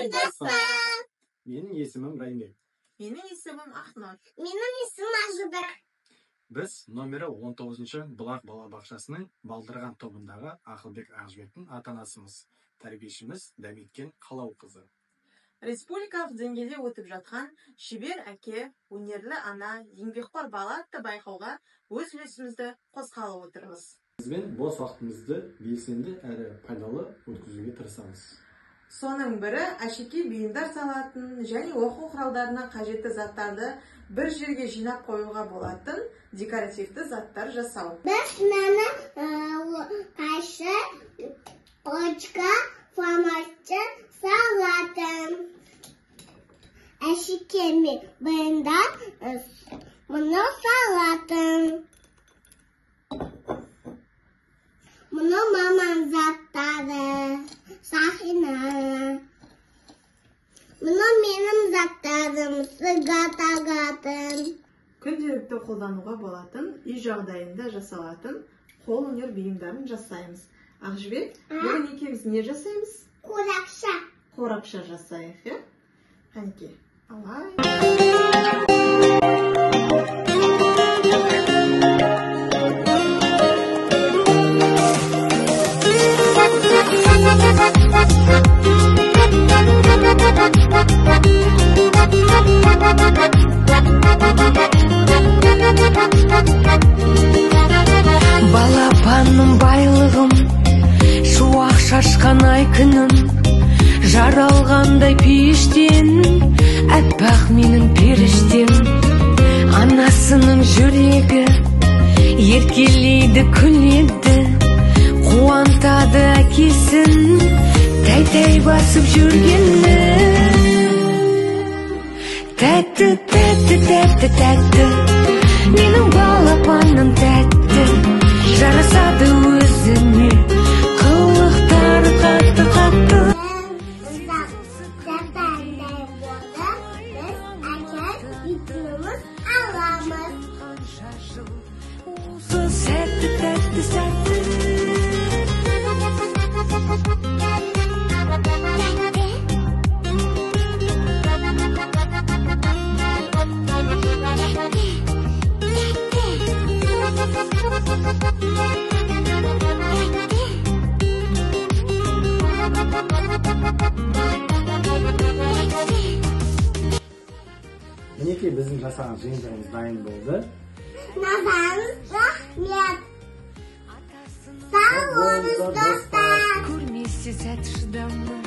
Aferin dostlar. Mening esimim Raymek. Mening ismim Ahmad. Mening ismim Azuba. Biz nomeri 19-Bulaq balabaqchasining Baldirg'an tobundagi Aqilbek Aqjbekning ota-onasimiz. Tarbiyachimiz Davidkin Qalov qizi. Республикалық деңгейде өтіп жатқан шебер әке, өнерлі ана, еңбекқор бала атты байқауға өз үлесімізді қосқалы отырмыз. Бізбен бос уақытымызды белсенді әрі пайдалы өткізуге тырысамыз. Соның бірі әшекей бұйымдар салатын және оқу құралдарына қажетті заттарды бір жерге жинап қоюға болатын декоративті заттар жасау. Біз мені қайшы, очка, фломастер салатын. Әшекейmi бұйымдар мұны салатын. Мұны мамам заттары, сахина. Мұны менің заттарым, сыға тағатын. Күнделікті қолдануға болатын, үй жағдайында жасалатын қол өнер бұйымдарын жасаймыз. Ақжібек, бүгін екеуміз не жасаймыз? Қорапша. Қорапша жасайық, е? Қанеке, алай. Балапаным байлығым, шуақ шашқан ай күнім, жаралғандай пештен, әппақ менің періштем. Анасының жүрегі еркелейді, күледі, қуантады әкесін, тәй-тәй басып жүргені. Тәтті, тәтті, тәтті, тәтті, менің балапаным тәтті, жарасады өзіне, қылықтары қатты-қатты. Сәтті, тәтті, сәтті. Мінекей біздің жасаған жиынтығымыз дайын болды. Назарыңыз рахмет. Сау болыңыз достар. Көрмесі сәт шыдамы.